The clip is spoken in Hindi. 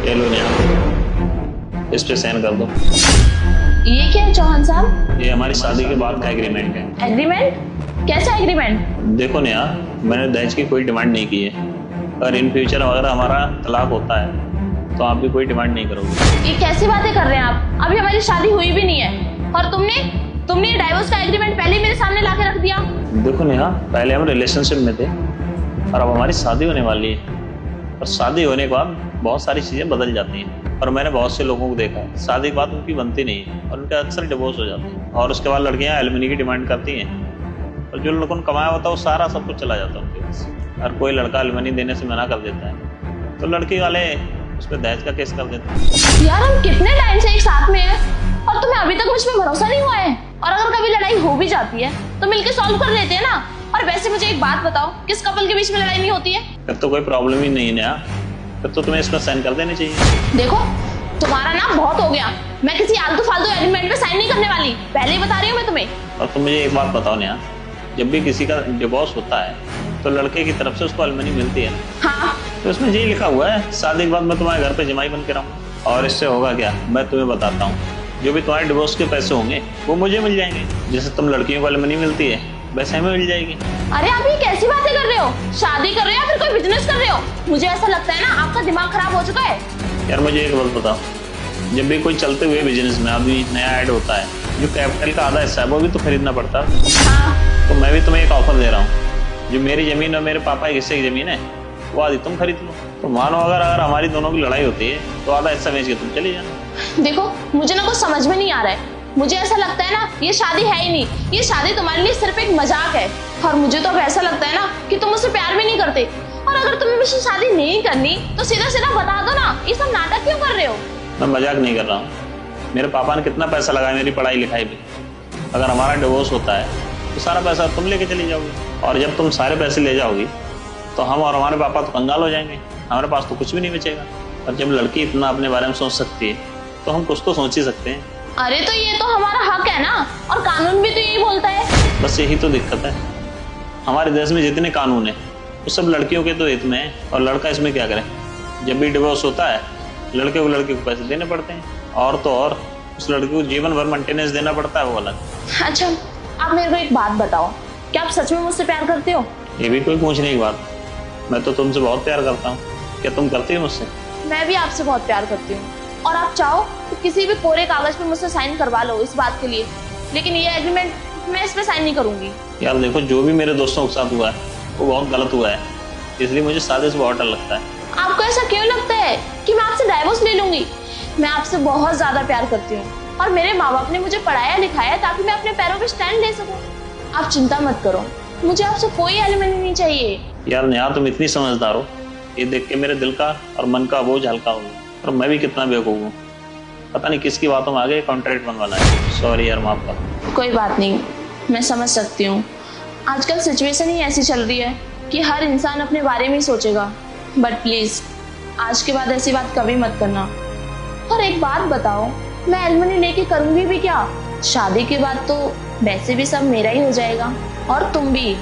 ये लो नेहा, इस पे साइन कर दो। ये क्या है चौहान साहब? ये हमारी शादी के बाद का एग्रीमेंट है। एग्रीमेंट? कैसा एग्रीमेंट? देखो नेहा, मैंने दहेज की कोई डिमांड नहीं की है। अगर इन फ्यूचर अगर हमारा तलाक होता है तो आप भी कोई डिमांड नहीं करोगे। ये कैसी बातें कर रहे हैं आप? अभी हमारी शादी हुई भी नहीं है और तुमने डाइवोर्स का एग्रीमेंट पहले ही मेरे सामने लाके रख दिया। देखो नेहा, पहले हम रिलेशनशिप में थे और अब हमारी शादी होने वाली है। और शादी होने के बाद बहुत सारी चीजें बदल जाती हैं। और मैंने बहुत से लोगों को देखा है, शादी के बाद उनकी बनती नहीं है और उनके अक्सर डिवोर्स हो जाते हैं। और उसके बाद लड़कियां एलिमनी की डिमांड करती हैं और जो लड़कों ने कमाया होता है वो सारा सब कुछ चला जाता है उनके पास। और कोई लड़का एलिमनी देने से मना कर देता है तो लड़की वाले उस पर दहेज का केस कर देते हैं। यार हम कितने टाइम से एक साथ में हैं और तुम्हें अभी तक मुझ पे भरोसा नहीं हुआ है। और अगर कभी लड़ाई हो भी जाती है तो मिलके सॉल्व कर लेते हैं ना। और वैसे मुझे एक बात बताओ, किस कपल के बीच में लड़ाई नहीं होती है? फिर तो कोई प्रॉब्लम ही नहीं है, फिर तो तुम्हें इसमें साइन कर देनी चाहिए। देखो तुम्हारा ना बहुत हो गया। मैं किसी आलतू फालतू एग्रीमेंट पे साइन नहीं करने वाली, पहले ही बता रही हूँ मैं तुम्हें। और तुम मुझे एक बात बताओ नेहा, जब भी किसी का डिवोर्स होता है तो लड़के की तरफ से उसको एलिमनी मिलती है ना? हाँ। तो इसमें यही लिखा हुआ है, शादी के बाद मैं तुम्हारे घर पे जमाई बन के रहूंगा। और इससे होगा क्या, मैं तुम्हें बताता हूँ, जो भी तुम्हारे डिवोर्स के पैसे होंगे वो मुझे मिल जाएंगे। जैसे तुम लड़कियों को एलिमनी मिलती है वैसे हमें मिल जाएगी। अरे आप ये कैसी बातें कर रहे हो? शादी कर रहे हो या फिर कोई बिजनेस कर रहे हो? मुझे ऐसा लगता है ना आपका दिमाग खराब हो चुका है। यार मुझे एक बात बताओ, जब भी कोई चलते हुए बिजनेस में अभी नया ऐड होता है, जो कैपिटल का आधा हिस्सा है वो भी तो खरीदना पड़ता है। हाँ। तो मैं भी तुम्हें एक ऑफर दे रहा हूँ, जो मेरी जमीन और मेरे पापा के हिस्से की जमीन है वो आधी तुम खरीद लो। तो मानो अगर हमारी दोनों की लड़ाई होती है तो आधा हिस्सा बेच के तुम चली जाना। देखो मुझे ना कुछ समझ में नहीं आ रहा है। मुझे ऐसा लगता है ना ये शादी है ही नहीं, ये शादी तुम्हारे लिए सिर्फ एक मजाक है। और मुझे तो अब ऐसा लगता है ना कि तुम मुझसे प्यार भी नहीं करते। और अगर तुम्हें मुझसे शादी नहीं करनी तो सीधा सीधा बता दो ना, ये सब नाटक क्यों कर रहे हो? मैं मजाक नहीं कर रहा हूँ, मेरे पापा ने कितना पैसा लगाया मेरी पढ़ाई लिखाई पे। अगर हमारा डिवोर्स होता है तो सारा पैसा तुम लेके चली जाओगी। और जब तुम सारे पैसे ले जाओगी तो हम और हमारे पापा तो कंगाल हो जाएंगे, हमारे पास तो कुछ भी नहीं बचेगा। और जब लड़की इतना अपने बारे में सोच सकती है तो हम कुछ तो सोच ही सकते हैं। अरे तो ये तो हमारा हक है ना, और कानून भी तो यही बोलता है। बस यही तो दिक्कत है, हमारे देश में जितने कानून है वो सब लड़कियों के तो हित में है। और लड़का इसमें क्या करे, जब भी डिवोर्स होता है लड़के को पैसे देने पड़ते हैं। और तो और उस लड़के को जीवन भर मेंटेनेंस देना पड़ता है, वो अलग। अच्छा आप मेरे को एक बात बताओ, क्या आप सच में मुझसे प्यार करते हो? ये भी कोई पूछने की बात, मैं तो तुमसे बहुत प्यार करता हूँ, क्या तुम करती हो मुझसे? मैं भी आपसे बहुत प्यार करती हूँ। और आप चाहो तो किसी भी कोरे कागज पे मुझसे साइन करवा लो इस बात के लिए, लेकिन ये एग्रीमेंट मैं इस पे साइन नहीं करूंगी। यार देखो, जो भी मेरे दोस्तों के साथ हुआ है वो बहुत गलत हुआ है, इसलिए मुझे शादी से बहुत डर लगता है। आपको ऐसा क्यों लगता है कि मैं आपसे डाइवोर्स ले लूंगी? मैं आपसे बहुत ज्यादा प्यार करती हूँ और मेरे माँ बाप ने मुझे पढ़ाया लिखाया ताकि मैं अपने पैरों पे स्टैंड ले सकूं। आप चिंता मत करो, मुझे आपसे कोई एलिमनी नहीं चाहिए। यार नेहा, तुम इतनी समझदार हो, ये देख के मेरे दिल का और मन का बोझ हल्का हो गया। और मैं भी कितना बेवकूफ हूँ, पता नहीं किसकी बातों में आगे कॉन्ट्रैक्ट बनवाना है। सॉरी यार, माफ कर। कोई बात नहीं, मैं समझ सकती हूँ। आजकल सिचुएशन ही ऐसी चल रही है कि हर इंसान अपने बारे में ही सोचेगा। बट प्लीज आज के बाद ऐसी बात कभी मत करना। और एक बात बताओ, मैं एलिमनी लेके करूंगी भी क्या? शादी के बाद तो वैसे भी सब मेरा ही हो जाएगा और तुम भी।